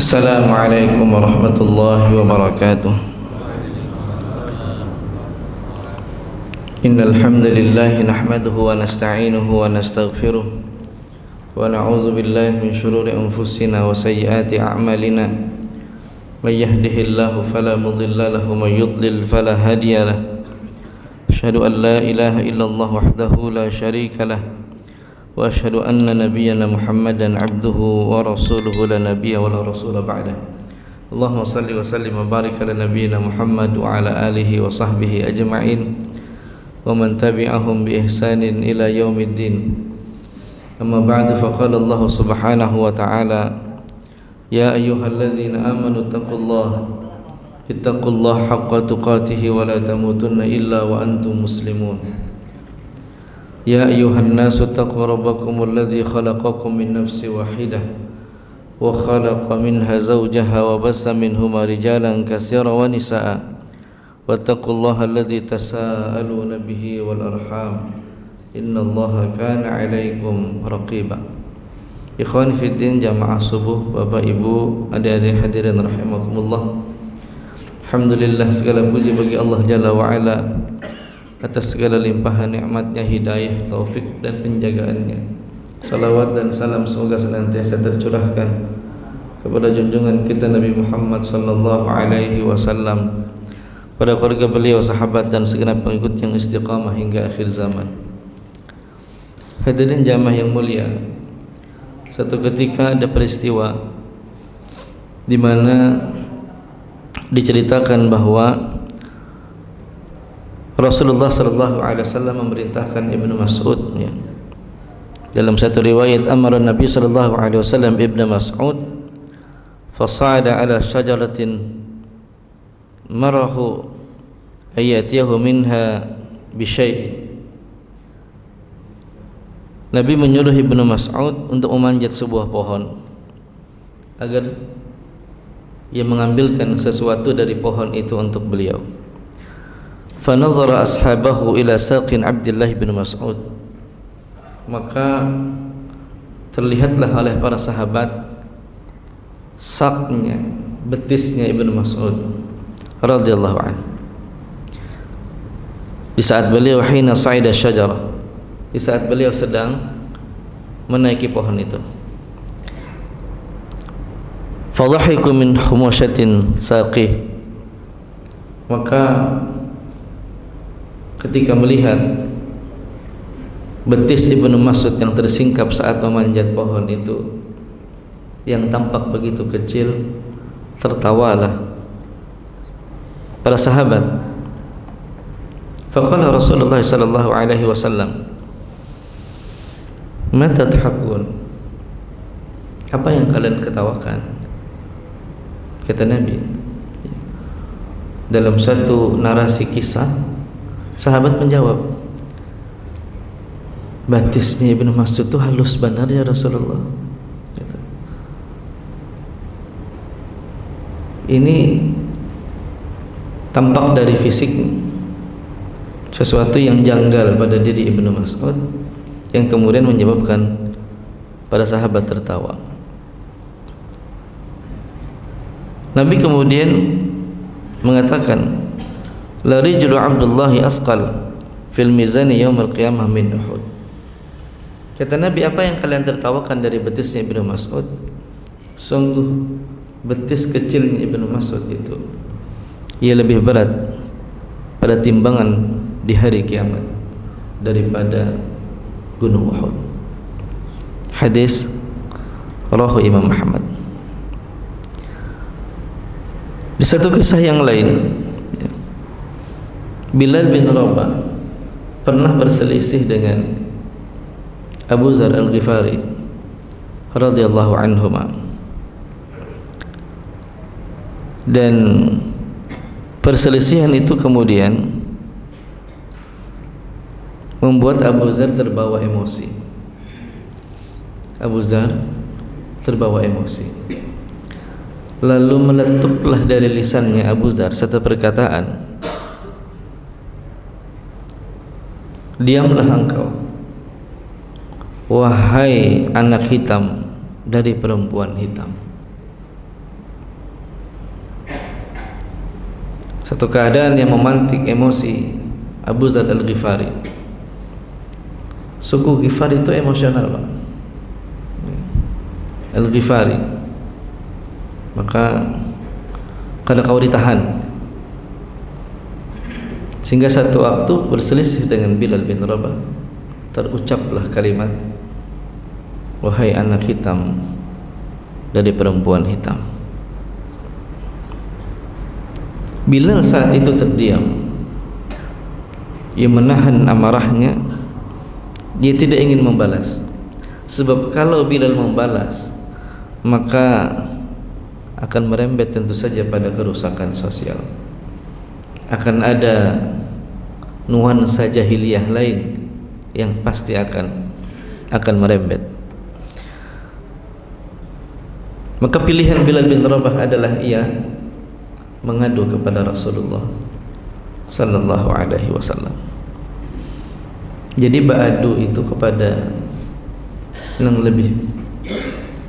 Assalamualaikum warahmatullahi wabarakatuh. Innal hamdalillah nahmaduhu wa nasta'inuhu wa nastaghfiruh wa na'udzu billahi min shururi anfusina wa sayyiati a'malina. May yahdihillahu fala mudilla lahu wa may yudlil fala hadiya lahu. Asyhadu an la ilaha illallah wahdahu la syarika lah wa asyhadu anna nabiyyana Muhammadan abduhu wa rasuluhu la nabiyya wa la rasula ba'dah. Allahumma salli wa sallim wa barik ala nabiyyina Muhammad wa ala alihi wa sahbihi ajma'in wa man tabi'ahum bi ihsanin ila yaumiddin. Amma ba'du, faqala Allah subhanahu wa ta'ala: ya ayyuhalladzina amanu ittaqullaha haqqa tuqatih wa la tamutunna illa wa antum muslimun. Ya ayyuhan nasu taqu rabbakumul ladzi khalaqakum min nafsin wahidah wa khalaqa minha zawjaha wa bassa minhuma rijalan katsiran wa nisaa wattaqullaha alladzi tasaaluna bihi wal arham innallaha kana 'alaikum raqiba. Ikhwani fid din, jamaah subuh, Bapak Ibu, adik-adik hadirin rahimakumullah. Alhamdulillah, segala puji bagi Allah Jalla wa Ala atas segala limpahan nikmatnya, hidayah, taufik dan penjagaannya. Salawat dan salam semoga senantiasa tercurahkan kepada junjungan kita Nabi Muhammad sallallahu alaihi wasallam, pada keluarga beliau, sahabat dan segenap pengikut yang istiqamah hingga akhir zaman. Hadirin jamaah yang mulia, satu ketika ada peristiwa di mana diceritakan bahwa Rasulullah sallallahu alaihi wasallam memerintahkan Ibnu Mas'ud, ya. Dalam satu riwayat, amara Nabi sallallahu alaihi wasallam Ibnu Mas'ud fasa'ada ala syajaratin marahu ayatiyahu minha bisyai'. Nabi menyuruh Ibnu Mas'ud untuk memanjat sebuah pohon agar ia mengambilkan sesuatu dari pohon itu untuk beliau. Fanazara ashabahu ila saqin Abdullah bin Mas'ud, maka terlihatlah oleh para sahabat saknya, betisnya Ibnu Mas'ud radhiyallahu anhu di saat beliau hina sa'ida syajarah, di saat beliau sedang menaiki pohon itu. Fadhahiku min humushatin saqih, maka ketika melihat betis Ibnu Mas'ud yang tersingkap saat memanjat pohon itu, yang tampak begitu kecil, tertawalah para sahabat. Faqala Rasulullah sallallahu alaihi wasallam, ma tadhakun, apa yang kalian ketawakan? Kata Nabi. Dalam satu narasi kisah, sahabat menjawab, batisnya Ibnu Mas'ud itu halus benar ya Rasulullah. Ini tampak dari fisik sesuatu yang janggal pada diri Ibnu Mas'ud, yang kemudian menyebabkan para sahabat tertawa. Nabi kemudian mengatakan, la rijlu Abdullahi asqal fil mizani yaumil qiyamah min Uhud. Kata Nabi, apa yang kalian tertawakan dari betisnya Ibnu Mas'ud? Sungguh betis kecilnya Ibnu Mas'ud itu, ia lebih berat pada timbangan di hari kiamat daripada gunung Uhud. Hadis rawahu Imam Ahmad. Di satu kisah yang lain, Bilal bin Rabah pernah berselisih dengan Abu Dzar Al-Ghifari radhiyallahu anhuma, dan perselisihan itu kemudian membuat Abu Dzar terbawa emosi. Abu Dzar terbawa emosi, lalu meletuplah dari lisannya Abu Dzar satu perkataan, diamlah engkau, wahai anak hitam dari perempuan hitam. Satu keadaan yang memantik emosi Abu Dzar Al-Ghifari. Suku Ghifari itu emosional, Pak. Al-Ghifari. Maka kalau kau ditahan, sehingga satu waktu berselisih dengan Bilal bin Rabah, terucaplah kalimat, wahai anak hitam dari perempuan hitam. Bilal saat itu terdiam. Ia menahan amarahnya. Dia tidak ingin membalas, sebab kalau Bilal membalas maka akan merembet tentu saja pada kerusakan sosial. Akan ada nuansa jahiliyah lain yang pasti akan merembet. Maka pilihan Bilal bin Rabah adalah ia mengadu kepada Rasulullah sallallahu alaihi wasallam. Jadi beradu itu kepada yang lebih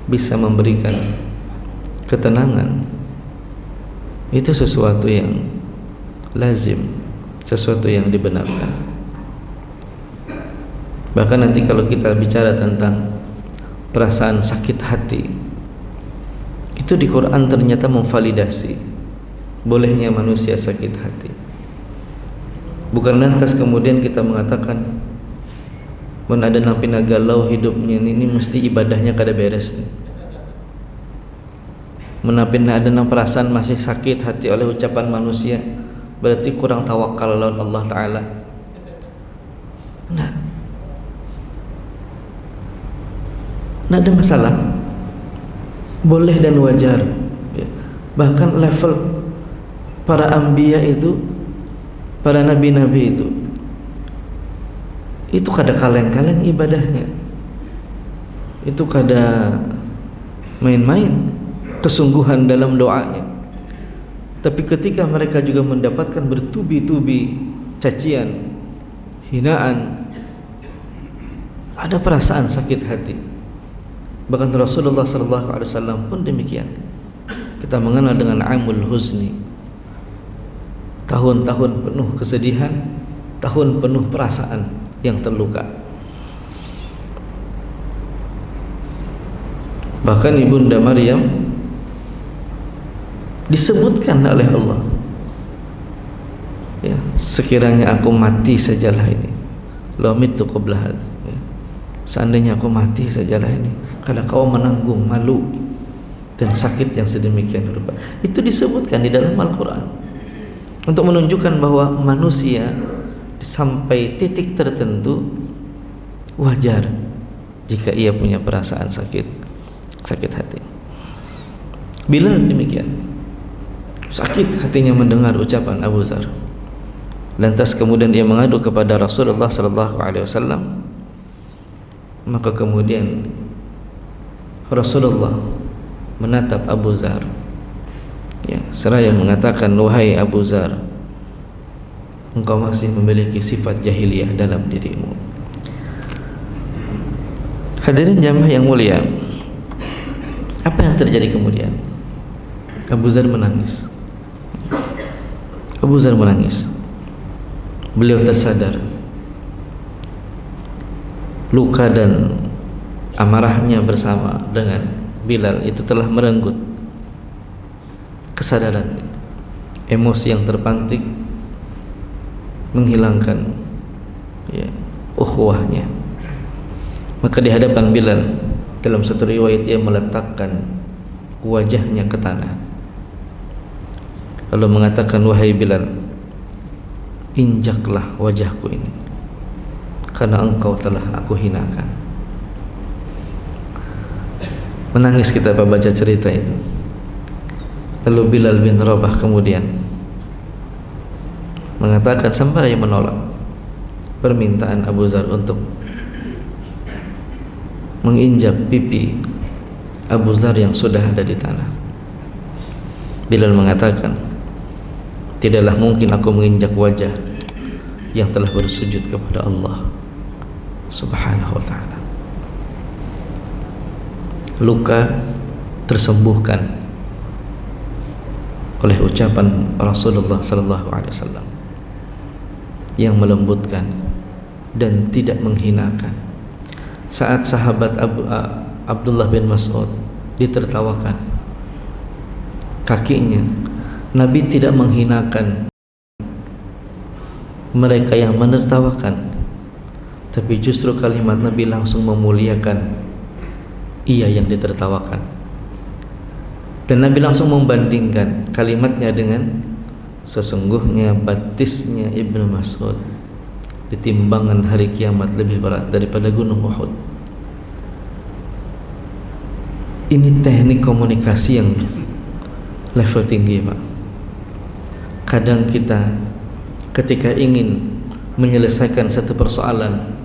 bisa memberikan ketenangan, itu sesuatu yang lazim, sesuatu yang dibenarkan. Bahkan nanti kalau kita bicara tentang perasaan sakit hati, itu di Quran ternyata memvalidasi bolehnya manusia sakit hati. Bukan lantas kemudian kita mengatakan mun ada nampina galau hidupnya ini mesti ibadahnya kada beres nih. Menapina ada perasaan masih sakit hati oleh ucapan manusia, berarti kurang tawakal lawan Allah Ta'ala. Nah ada masalah, boleh dan wajar ya. Bahkan level para anbiya itu, para nabi-nabi itu kada kaleng-kaleng ibadahnya, itu kada main-main kesungguhan dalam doanya. Tapi ketika mereka juga mendapatkan bertubi-tubi cacian, hinaan, ada perasaan sakit hati. Bahkan Rasulullah SAW pun demikian. Kita mengenal dengan amul huzni, tahun-tahun penuh kesedihan, tahun penuh perasaan yang terluka. Bahkan Ibunda Maryam disebutkan oleh Allah, ya, sekiranya aku mati sajalah ini, la mitu qabla hadzal, ya, seandainya aku mati sajalah ini, karena kau menanggung malu dan sakit yang sedemikian rupa. Itu disebutkan di dalam Al-Quran untuk menunjukkan bahwa manusia sampai titik tertentu wajar jika ia punya perasaan sakit hati. Bilal demikian, sakit hatinya mendengar ucapan Abu Dzar. Lantas kemudian ia mengadu kepada Rasulullah SAW. Maka kemudian Rasulullah menatap Abu Dzar, ya, seraya mengatakan, wahai Abu Dzar, engkau masih memiliki sifat jahiliyah dalam dirimu. Hadirin jamaah yang mulia, apa yang terjadi kemudian? Abu Dzar menangis. Abu Dzar menangis. Beliau tersadar luka dan amarahnya bersama dengan Bilal itu telah merenggut kesadarannya. Emosi yang terpantik menghilangkan, ya, ukhuwahnya. Maka di hadapan Bilal, dalam satu riwayat, ia meletakkan wajahnya ke tanah lalu mengatakan, wahai Bilal, injaklah wajahku ini karena engkau telah aku hinakan. Menangis kita baca cerita itu. Lalu Bilal bin Rabah kemudian mengatakan, sampai menolak permintaan Abu Dzar untuk menginjak pipi Abu Dzar yang sudah ada di tanah. Bilal mengatakan, tidaklah mungkin aku menginjak wajah yang telah bersujud kepada Allah Subhanahu wa ta'ala. Luka tersembuhkan oleh ucapan Rasulullah sallallahu alaihi wasallam yang melembutkan dan tidak menghinakan. Saat sahabat Abdullah bin Mas'ud ditertawakan kakinya, Nabi tidak menghinakan mereka yang menertawakan, tapi justru kalimat Nabi langsung memuliakan ia yang ditertawakan. Dan Nabi langsung membandingkan kalimatnya dengan sesungguhnya batisnya Ibnu Mas'ud di timbangan hari kiamat lebih berat daripada gunung Uhud. Ini teknik komunikasi yang level tinggi, Pak. Kadang kita ketika ingin menyelesaikan satu persoalan,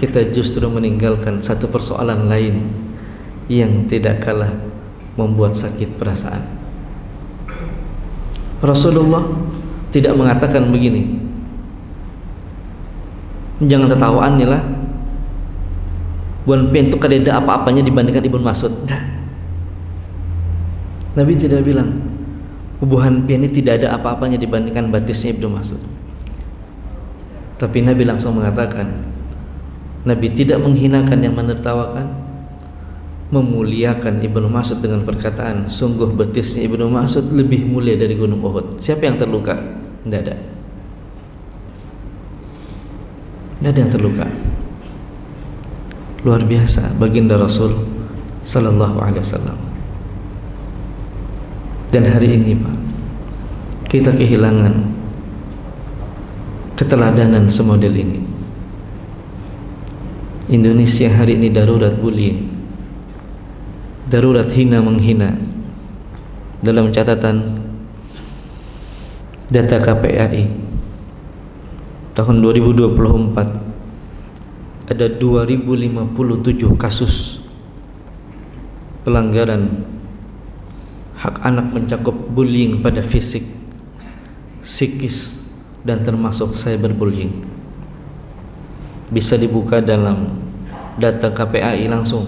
kita justru meninggalkan satu persoalan lain yang tidak kalah membuat sakit perasaan. Rasulullah tidak mengatakan begini, jangan tertawaan nih lah, buan pintu kadeda apa-apanya dibandingkan Ibnu Mas'ud. Nah, Nabi tidak bilang hubungan pian ini tidak ada apa-apanya dibandingkan batisnya Ibnu Mas'ud. Tapi Nabi langsung mengatakan, Nabi tidak menghinakan yang menertawakan, memuliakan Ibnu Mas'ud dengan perkataan sungguh betisnya Ibnu Mas'ud lebih mulia dari gunung Uhud. Siapa yang terluka? Tidak ada. Tidak ada yang terluka. Luar biasa baginda Rasul sallallahu alaihi wasallam. Dan hari ini, Pak, kita kehilangan keteladanan semodel ini. Indonesia hari ini darurat bullying, darurat hina menghina. Dalam catatan data KPAI tahun 2024 ada 2057 kasus pelanggaran hak anak, mencakup bullying pada fisik, psikis, dan termasuk cyberbullying. Bisa dibuka dalam data KPAI langsung.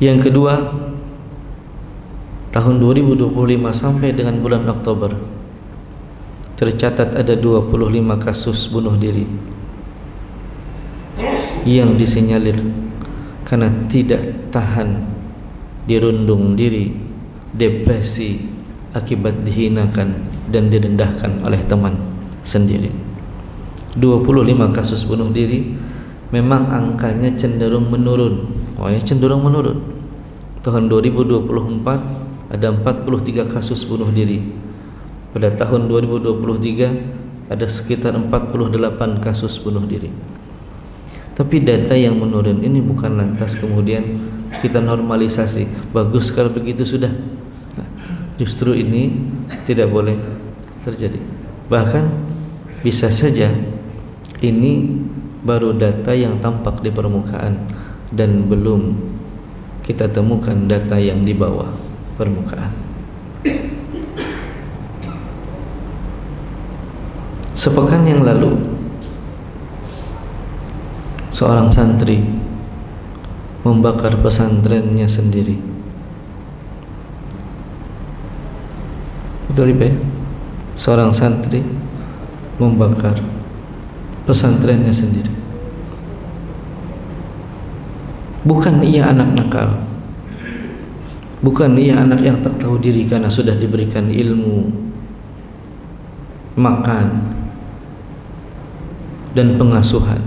Yang kedua, tahun 2025 sampai dengan bulan Oktober tercatat ada 25 kasus bunuh diri yang disinyalir karena tidak tahan dirundung diri, depresi akibat dihinakan dan direndahkan oleh teman sendiri. 25 kasus bunuh diri, memang angkanya cenderung menurun. Cenderung menurun. Tahun 2024 ada 43 kasus bunuh diri. Pada tahun 2023 ada sekitar 48 kasus bunuh diri. Tapi data yang menurun ini bukan lantas kemudian kita normalisasi, bagus kalau begitu sudah. Nah, justru ini tidak boleh terjadi. Bahkan bisa saja ini baru data yang tampak di permukaan dan belum kita temukan data yang di bawah permukaan. Sepekan yang lalu seorang santri membakar pesantrennya sendiri. Betul ya? Seorang santri membakar pesantrennya sendiri. Bukan ia anak nakal, bukan ia anak yang tak tahu diri karena sudah diberikan ilmu, makan, dan pengasuhan,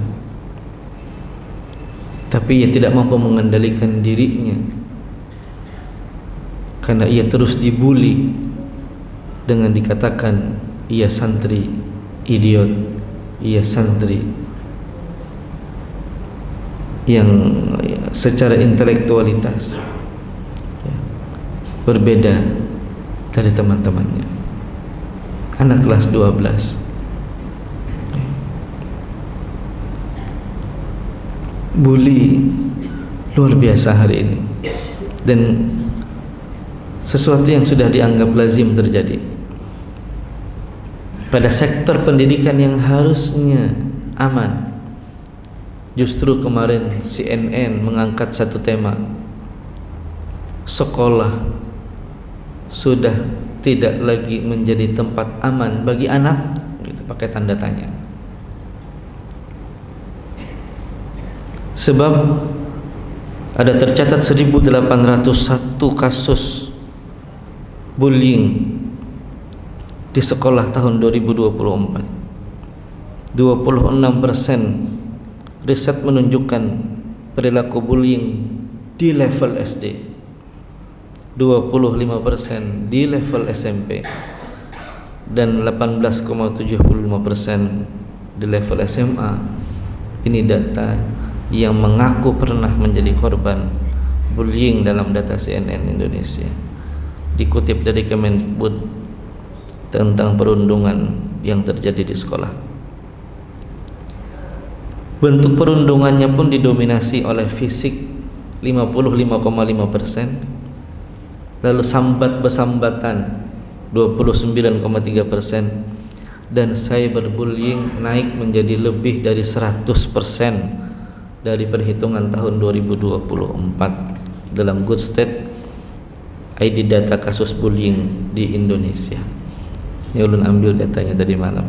tapi ia tidak mampu mengendalikan dirinya karena ia terus dibuli dengan dikatakan ia santri idiot, ia santri yang secara intelektualitas berbeda dari teman-temannya. Anak kelas 12. Bully luar biasa hari ini, dan sesuatu yang sudah dianggap lazim terjadi pada sektor pendidikan yang harusnya aman. Justru kemarin CNN mengangkat satu tema, sekolah sudah tidak lagi menjadi tempat aman bagi anak, gitu, pakai tanda tanya. Sebab ada tercatat 1801 kasus bullying di sekolah tahun 2024. 26% riset menunjukkan perilaku bullying di level SD, 25% di level SMP, dan 18,75% di level SMA. Ini data yang mengaku pernah menjadi korban bullying dalam data CNN Indonesia, dikutip dari Kemendikbud tentang perundungan yang terjadi di sekolah. Bentuk perundungannya pun didominasi oleh fisik 55,5%, lalu sambat besambatan 29,3%, dan cyberbullying naik menjadi lebih dari 100% dari perhitungan tahun 2024 dalam Good State ID data kasus bullying di Indonesia. Ini ulun ambil datanya tadi malam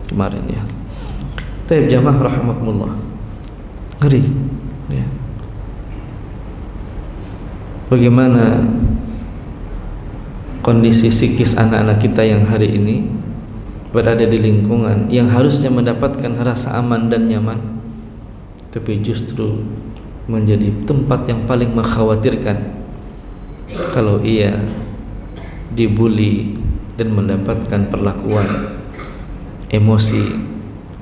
kemarin ya. Taib jamaah rahimakumullah. Ngeri ya. Bagaimana kondisi psikis anak-anak kita yang hari ini berada di lingkungan yang harusnya mendapatkan rasa aman dan nyaman, tapi justru menjadi tempat yang paling mengkhawatirkan kalau ia dibully dan mendapatkan perlakuan emosi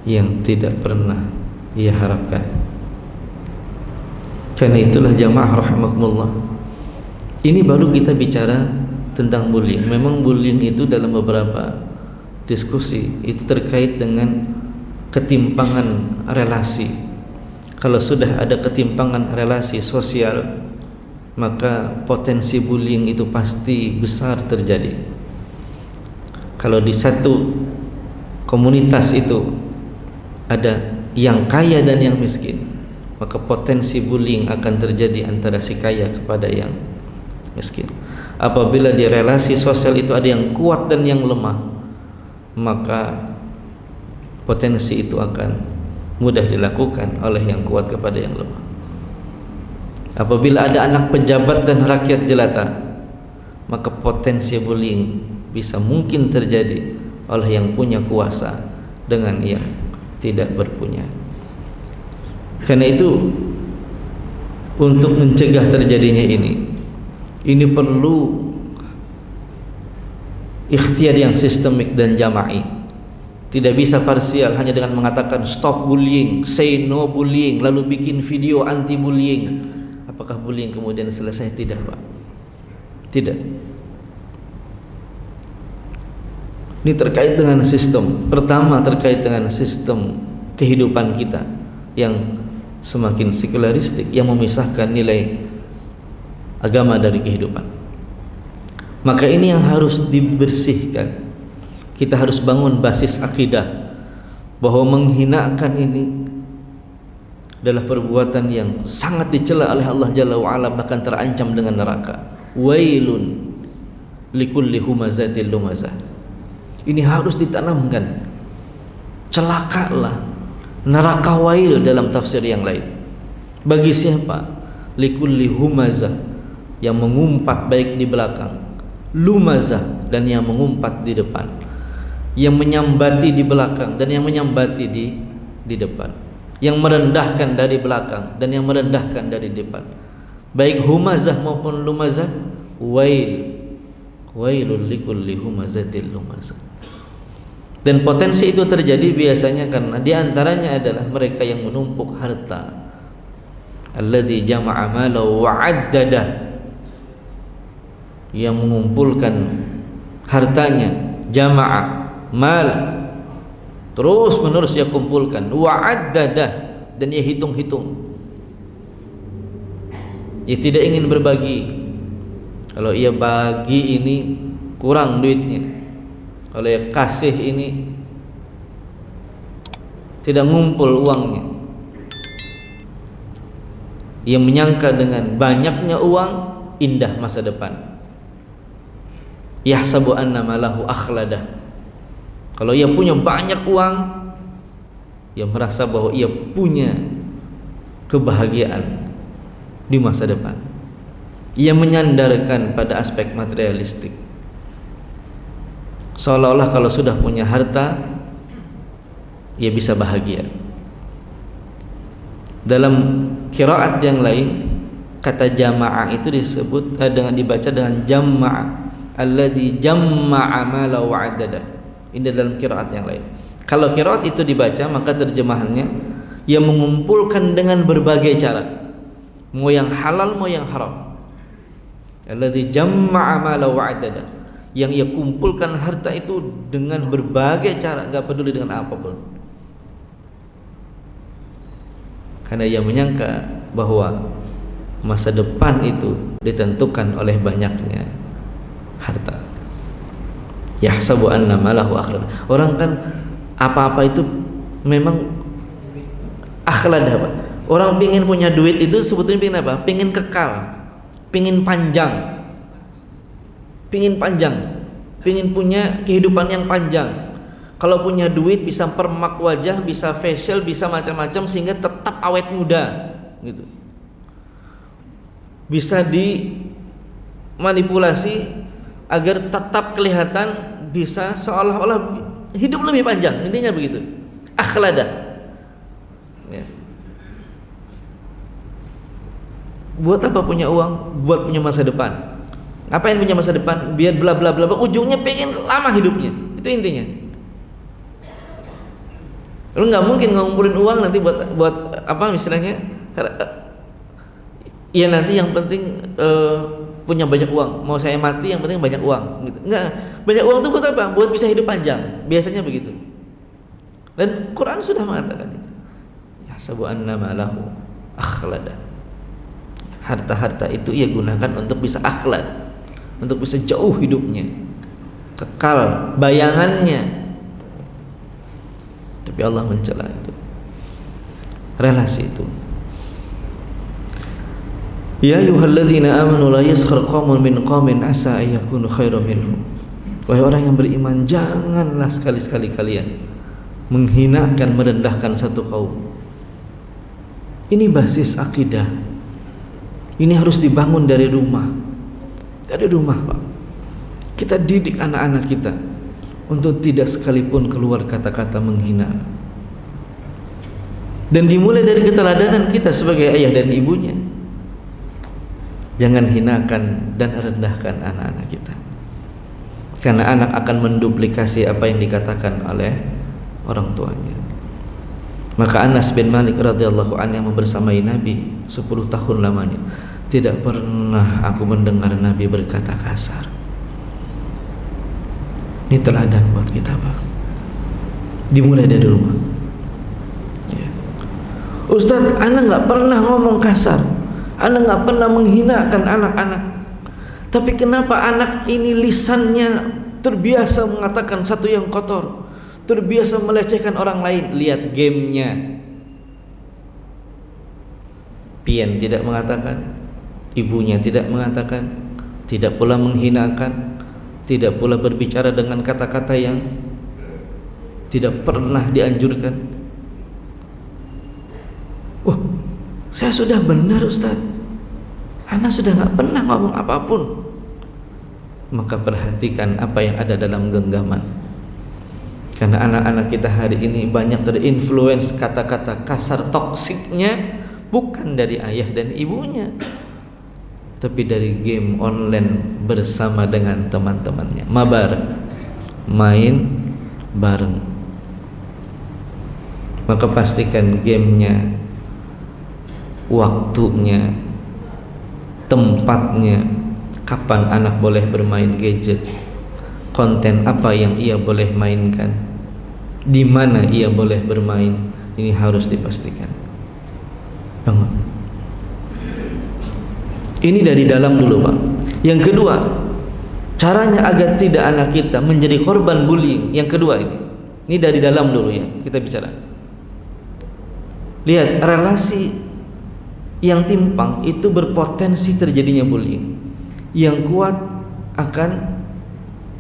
yang tidak pernah ia harapkan. Karena itulah jamaah rahimakumullah, ini baru kita bicara tentang bullying. Memang bullying itu dalam beberapa diskusi itu terkait dengan ketimpangan relasi. Kalau sudah ada ketimpangan relasi sosial, maka potensi bullying itu pasti besar terjadi. Kalau di satu komunitas itu ada yang kaya dan yang miskin, maka potensi bullying akan terjadi antara si kaya kepada yang miskin. Apabila di relasi sosial itu ada yang kuat dan yang lemah, maka potensi itu akan mudah dilakukan oleh yang kuat kepada yang lemah. Apabila ada anak pejabat dan rakyat jelata, maka potensi bullying bisa mungkin terjadi oleh yang punya kuasa dengan yang tidak berpunya. Karena itu, untuk mencegah terjadinya ini perlu ikhtiar yang sistemik dan jama'i. Tidak bisa parsial hanya dengan mengatakan stop bullying, say no bullying, lalu bikin video anti bullying. Apakah bullying kemudian selesai? Tidak, Pak. Tidak. Ini terkait dengan sistem. Pertama, terkait dengan sistem kehidupan kita yang semakin sekularistik, yang memisahkan nilai agama dari kehidupan. Maka ini yang harus dibersihkan. Kita harus bangun basis akidah bahwa menghinakan ini adalah perbuatan yang sangat dicela oleh Allah Jalla wa'ala, bahkan terancam dengan neraka. Wailun likulli humazatil lumazah. Ini harus ditanamkan. Celakalah, neraka wail dalam tafsir yang lain. Bagi siapa? Likulli humazah, yang mengumpat baik di belakang, lumazah, dan yang mengumpat di depan, yang menyambati di belakang dan yang menyambati di depan, yang merendahkan dari belakang dan yang merendahkan dari depan, baik humazah maupun lumazah. Wailul likulli humazatil lumazah. Dan potensi itu terjadi biasanya karena diantaranya adalah mereka yang menumpuk harta. Alladzi jama'a malahu wa'addadah, yang mengumpulkan hartanya, jama'a mal, terus menerus dia kumpulkan, wa'addadah, dan dia hitung-hitung. Dia tidak ingin berbagi. Kalau ia bagi ini kurang duitnya, kalau ia kasih ini tidak ngumpul uangnya. Ia menyangka dengan banyaknya uang indah masa depan. Yahsabu anna malahu akhladah. Kalau ia punya banyak uang, ia merasa bahwa ia punya kebahagiaan di masa depan. Ia menyandarkan pada aspek materialistik, seolah-olah kalau sudah punya harta ia bisa bahagia. Dalam qiraat yang lain, kata jama'a itu disebut dengan dibaca dengan jama'a, alladzi jama'a mala wa 'addada. Ini dalam qiraat yang lain. Kalau qiraat itu dibaca, maka terjemahannya ia mengumpulkan dengan berbagai cara, mau yang halal mau yang haram. Alladzi jama'a mala wa 'addada, yang ia kumpulkan harta itu dengan berbagai cara, enggak peduli dengan apapun. Karena ia menyangka bahwa masa depan itu ditentukan oleh banyaknya harta. Yahsabu anna malahu akhlad. Orang kan apa-apa itu memang akhlad apa? Orang pingin punya duit itu sebetulnya pingin apa? Pingin kekal, pingin panjang, pingin punya kehidupan yang panjang. Kalau punya duit bisa permak wajah, bisa facial, bisa macam-macam sehingga tetap awet muda, gitu. Bisa dimanipulasi agar tetap kelihatan, bisa seolah-olah hidup lebih panjang. Intinya begitu. Akhlada. Ya. Buat apa punya uang? Buat punya masa depan. Ngapain punya masa depan? Biar bla bla bla. Ujungnya pengen lama hidupnya. Itu intinya. Lu nggak mungkin ngumpulin uang nanti buat apa istilahnya? Ya nanti yang penting punya banyak uang. Mau saya mati yang penting banyak uang. Gitu. Enggak, banyak uang itu buat apa? Buat bisa hidup panjang. Biasanya begitu. Dan Quran sudah mengatakan itu. Yahsabu anna malahu akhlada. Harta-harta itu ia gunakan untuk bisa akhlad, untuk bisa jauh hidupnya, kekal bayangannya. Tapi Allah mencela itu, relasi itu. Ya ayyuhalladzina amanu la yaskhar qaumun min qaumin asa ay yakunu khairan minhum. Wahai orang yang beriman, janganlah sekali-sekali kalian menghinakan, merendahkan satu kaum. Ini basis akidah. Ini harus dibangun dari rumah. Dari rumah, Pak. Kita didik anak-anak kita untuk tidak sekalipun keluar kata-kata menghina. Dan dimulai dari keteladanan kita sebagai ayah dan ibunya. Jangan hinakan dan rendahkan anak-anak kita, karena anak akan menduplikasi apa yang dikatakan oleh orang tuanya. Maka Anas bin Malik radhiyallahu anhu yang membersamai Nabi 10 tahun lamanya, tidak pernah aku mendengar Nabi berkata kasar. Ini teladan buat kita, Pak. Dimulai dari rumah. Ya. Ustadz, ana nggak pernah ngomong kasar, ana nggak pernah menghinakan anak-anak. Tapi kenapa anak ini lisannya terbiasa mengatakan satu yang kotor, terbiasa melecehkan orang lain? Lihat gamenya. Pian tidak mengatakan, ibunya tidak mengatakan, tidak pula menghinakan, tidak pula berbicara dengan kata-kata yang tidak pernah dianjurkan. Saya sudah benar Ustaz, anak sudah gak pernah ngomong apapun. Maka perhatikan apa yang ada dalam genggaman, karena anak-anak kita hari ini banyak terinfluence kata-kata kasar toksiknya bukan dari ayah dan ibunya, tapi dari game online bersama dengan teman-temannya. Mabar, main bareng. Maka pastikan gamenya, waktunya, tempatnya, kapan anak boleh bermain gadget, konten apa yang ia boleh mainkan, di mana ia boleh bermain. Ini harus dipastikan. Bangun. Ini dari dalam dulu, Pak. Yang kedua, caranya agar tidak anak kita menjadi korban bullying. Yang kedua ini dari dalam dulu ya, kita bicara. Lihat, relasi yang timpang itu berpotensi terjadinya bullying. Yang kuat akan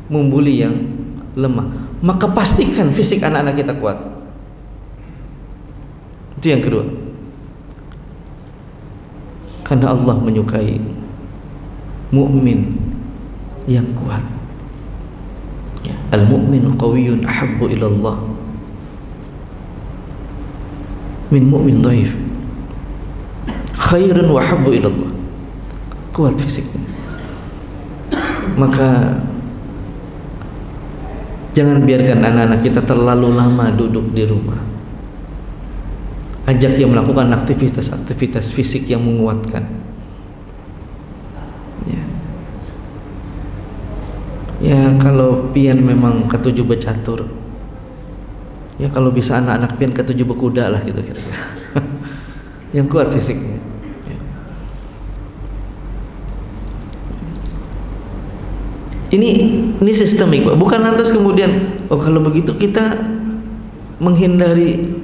membuli yang lemah, maka pastikan fisik anak-anak kita kuat. Itu yang kedua. Karena Allah menyukai mukmin yang kuat. Ya. Al-mu'min qawiyyun ahabbu ila Allah min mu'min dhaif. Khairun wa ahabbu ila Allah. Kuat fisiknya. Maka jangan biarkan anak-anak kita terlalu lama duduk di rumah. Ajak dia melakukan aktivitas-aktivitas fisik yang menguatkan. Ya kalau pian memang ketujuh bercatur, ya kalau bisa anak-anak pian ketujuh berkuda lah gitu kira-kira. Yang kuat fisiknya. Ini sistemik, Pak. Bukan lantas kemudian kalau begitu kita menghindari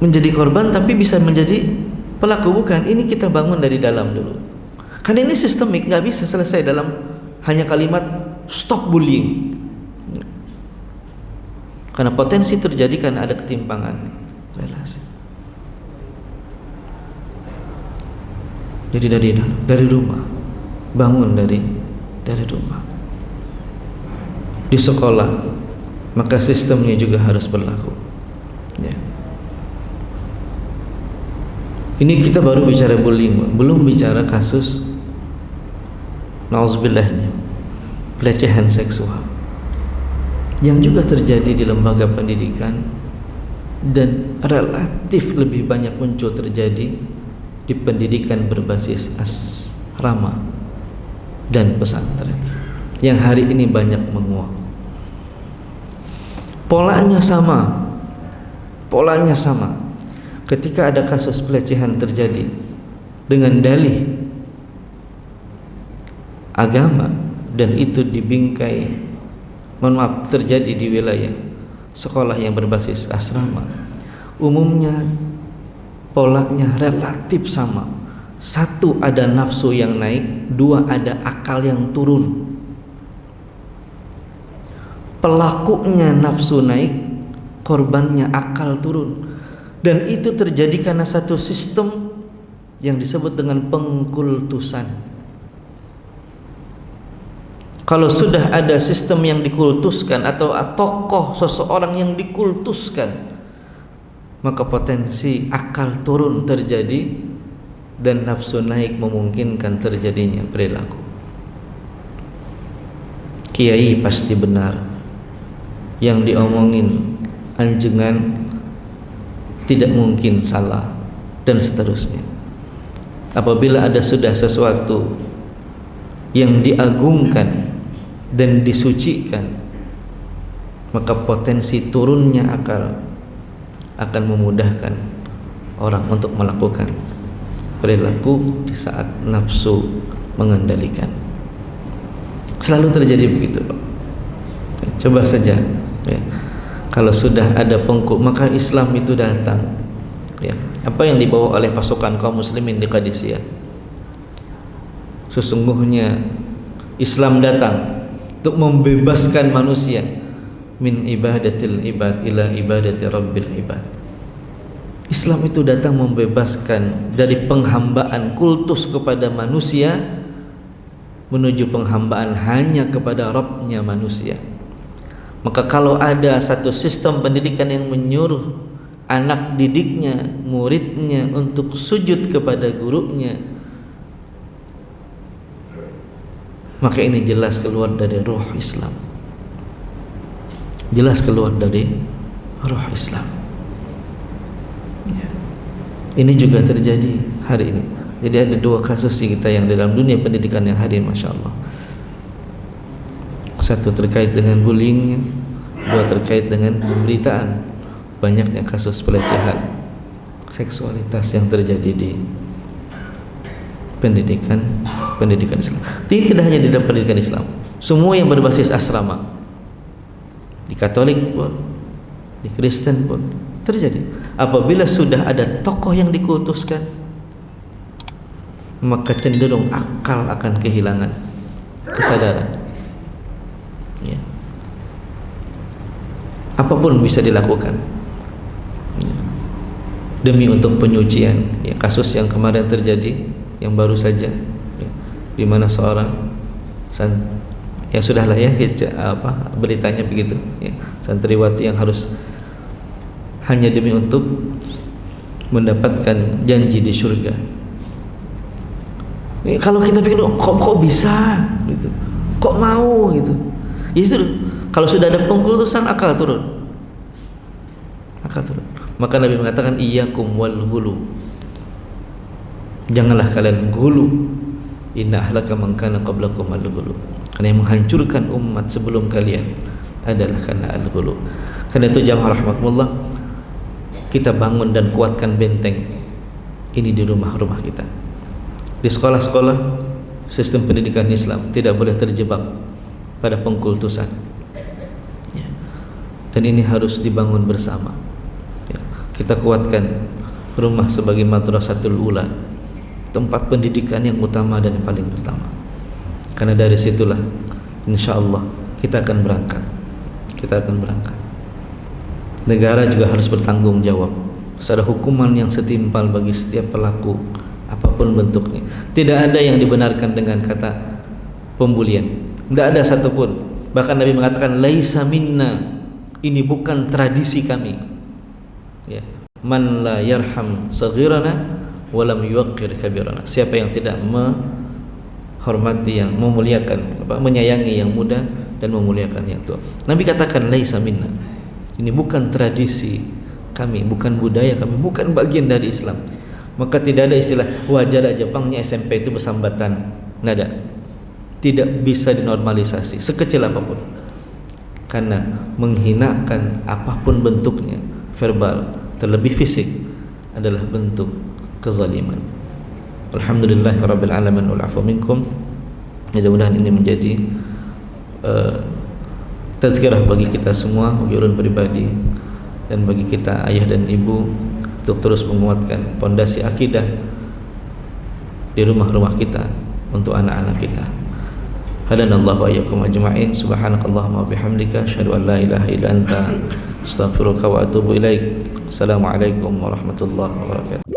menjadi korban tapi bisa menjadi pelaku. Bukan, ini kita bangun dari dalam dulu. Karena ini sistemik, nggak bisa selesai dalam hanya kalimat stop bullying. Karena potensi terjadi karena ada ketimpangan relasi. Jadi dari rumah, bangun dari rumah. Di sekolah, maka sistemnya juga harus berlaku. Ya. Ini kita baru bicara bullying, belum bicara kasus nauzubillah pelecehan seksual yang juga terjadi di lembaga pendidikan dan relatif lebih banyak muncul terjadi di pendidikan berbasis asrama dan pesantren yang hari ini banyak menguap. Polanya sama. Ketika ada kasus pelecehan terjadi dengan dalih agama dan itu dibingkai, terjadi di wilayah sekolah yang berbasis asrama, umumnya polanya relatif sama. Satu, ada nafsu yang naik. Dua, ada akal yang turun. Pelakunya nafsu naik, korbannya akal turun. Dan itu terjadi karena satu sistem yang disebut dengan pengkultusan. Kalau sudah ada sistem yang dikultuskan atau tokoh seseorang yang dikultuskan, maka potensi akal turun terjadi dan nafsu naik memungkinkan terjadinya perilaku. Kiai pasti benar, yang diomongin anjungan tidak mungkin salah, dan seterusnya. Apabila ada sudah sesuatu yang diagungkan dan disucikan, maka potensi turunnya akal akan memudahkan orang untuk melakukan perilaku di saat nafsu mengendalikan. Selalu terjadi begitu, Pak. Coba saja ya. Kalau sudah ada maka Islam itu datang ya. Apa yang dibawa oleh pasukan kaum muslimin di Qadisiyah? Sesungguhnya Islam datang untuk membebaskan manusia min ibadatil ibad ila ibadati rabbil ibad. Islam itu datang membebaskan dari penghambaan kultus kepada manusia menuju penghambaan hanya kepada Rabbnya manusia. Maka kalau ada satu sistem pendidikan yang menyuruh anak didiknya, muridnya untuk sujud kepada gurunya, maka ini jelas keluar dari ruh Islam. Jelas keluar dari ruh Islam. Ya. Ini juga terjadi hari ini. Jadi ada dua kasus kita yang dalam dunia pendidikan yang hadir, Masya Allah. Satu terkait dengan bullying, dua terkait dengan pemberitaan banyaknya kasus pelecehan seksualitas yang terjadi di pendidikan Islam. Ini tidak hanya di dalam pendidikan Islam, semua yang berbasis asrama, di Katolik pun, di Kristen pun terjadi. Apabila sudah ada tokoh yang dikultuskan, maka cenderung akal akan kehilangan kesadaran. apapun bisa dilakukan demi untuk penyucian. Ya, kasus yang kemarin terjadi, yang baru saja, ya, di mana seorang ya sudahlah ya, beritanya begitu, ya, santriwati yang harus hanya demi untuk mendapatkan janji di surga. Ya, kalau kita pikir kok bisa gitu, kok mau gitu, ya itu kalau sudah ada pengkultusan akal turun. Maka Nabi mengatakan iyyakum wal ghulu, janganlah kalian ghulu, inna ahlaka man kana qablakum al ghulu, karena yang menghancurkan umat sebelum kalian adalah karena al ghulu. Karena itu jamaah rahmatullah, kita bangun dan kuatkan benteng ini di rumah-rumah kita, di sekolah-sekolah. Sistem pendidikan Islam tidak boleh terjebak pada pengkultusan, ya. Dan ini harus dibangun bersama, ya. Kita kuatkan rumah sebagai madrasatul ula, tempat pendidikan yang utama dan yang paling pertama, karena dari situlah insyaallah kita akan berangkat. Negara juga harus bertanggung jawab. Harus ada hukuman yang setimpal bagi setiap pelaku apapun bentuknya. Tidak ada yang dibenarkan dengan kata pembulian, tidak ada satupun. Bahkan Nabi mengatakan laisa minna, ini bukan tradisi kami, ya. Man la yarham saghirana wa lam yuwaqqir kabirana, siapa yang tidak menghormati, yang memuliakan, menyayangi yang muda dan memuliakan yang tua. Nabi katakan laisa minna, ini bukan tradisi kami, bukan budaya kami, bukan bagian dari Islam. Maka tidak ada istilah wajar Jepangnya SMP itu bersambatan, nggak ada. Tidak bisa dinormalisasi sekecil apapun, karena menghinakan apapun bentuknya, verbal terlebih fisik, adalah bentuk kezaliman. Alhamdulillahirabbil alamin wal afu minkum. Mudah-mudahan ini menjadi tazkirah bagi kita semua, bagi ulun pribadi dan bagi kita ayah dan ibu, untuk terus menguatkan pondasi akidah di rumah-rumah kita untuk anak-anak kita. Hadanallahu wa iyyakum ajma'in. Subhanakallahumma wa bihamdika asyhadu an la ilaha illa anta astaghfiruka wa atubu ilaik. Assalamualaikum warahmatullahi wabarakatuh.